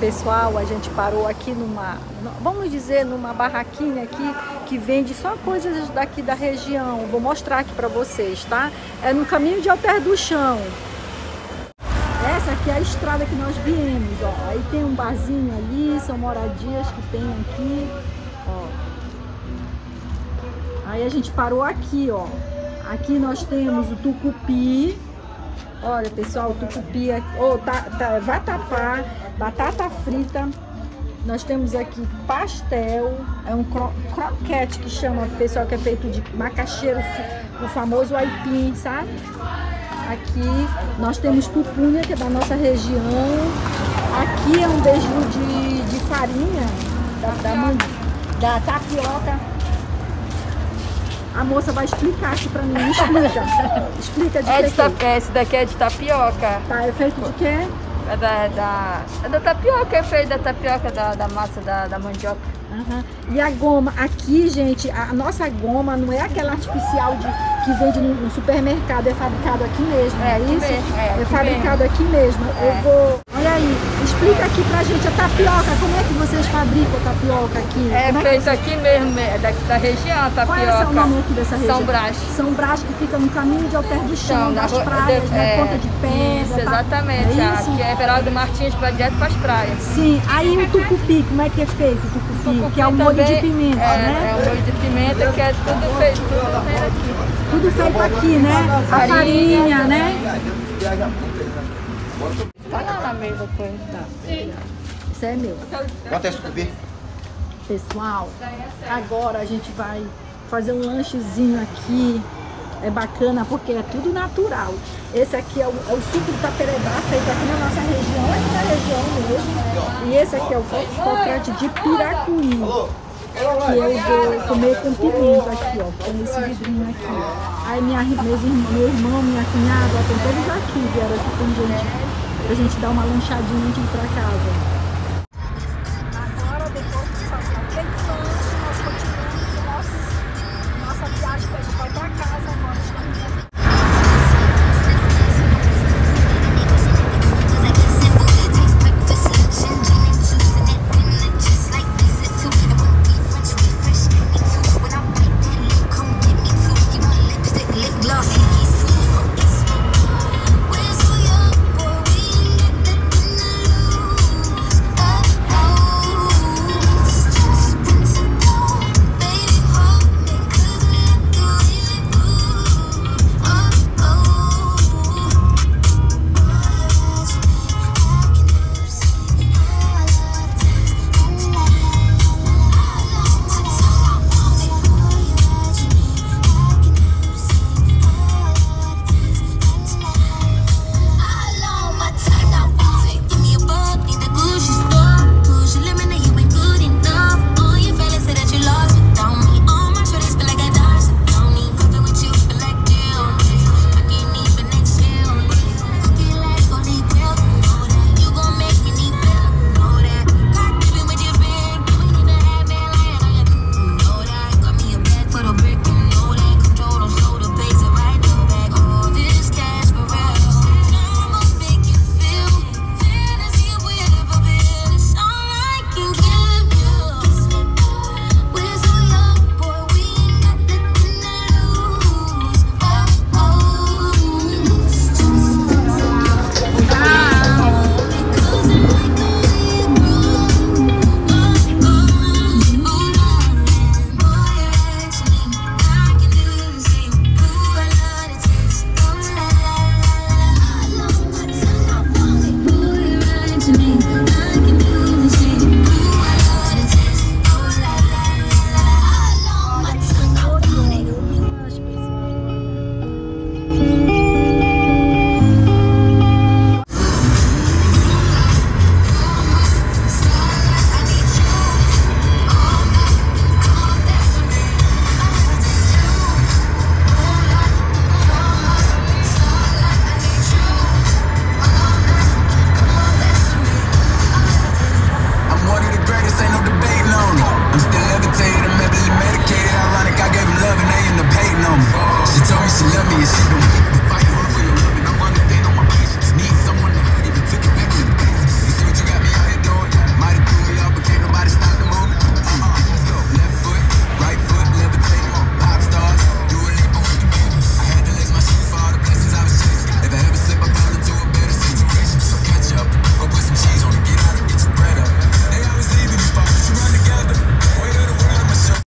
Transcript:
Pessoal, a gente parou aqui vamos dizer, numa barraquinha aqui que vende só coisas daqui da região. Vou mostrar aqui pra vocês, tá? É no caminho de Alter do Chão. Essa aqui é a estrada que nós viemos, ó. Aí tem um barzinho ali, são moradias que tem aqui, ó. Aí a gente parou aqui, ó. Aqui nós temos o tucupi. Olha, pessoal, o tucupi, vatapá, batata frita. Nós temos aqui pastel, é um croquete que chama, pessoal, que é feito de macaxeira, o famoso aipim, sabe? Aqui nós temos pupunha, que é da nossa região. Aqui é um beiju de farinha, da tapioca. A moça vai explicar aqui pra mim, explica. Explica de que esse daqui é de tapioca. Tá, é feito de quê? É da tapioca, é feito da tapioca, da massa da mandioca. Uhum. E a goma, aqui, gente, a nossa goma não é aquela artificial que vende no supermercado, é fabricado aqui mesmo, é isso? É fabricado aqui mesmo. Olha aí, explica aqui pra gente a tapioca, como é que vocês fabricam a tapioca aqui? É feito aqui mesmo, da região, a tapioca. Qual é o nome aqui dessa região? São Brás. São Brás, que fica no caminho de Alter do Chão, das praias, na Ponta de Pedra. Isso, exatamente. É isso? Aqui é Everaldo Martins, que vai direto para as praias. Sim, aí o tucupi, como é que é feito o tucupi? Que é o molho de pimenta, né? É o molho de pimenta, que é tudo feito aqui. Tudo feito aqui, né? A farinha, né? Tá lá na mesa, coisa. Tá. Isso é meu. Quanto é esse tucupi? Pessoal, agora a gente vai fazer um lanchezinho aqui. É bacana porque é tudo natural. Esse aqui é o suco de taperebá, feito aqui na nossa região, aqui na região mesmo. E esse aqui é o croquete de piracuí, que eu vou comer com pimenta aqui, ó, com esse vidrinho aqui. Aí meu irmão, minha cunhada, ó, tem todos aqui, vieram aqui com gente, pra gente dar uma lanchadinha antes de ir pra casa.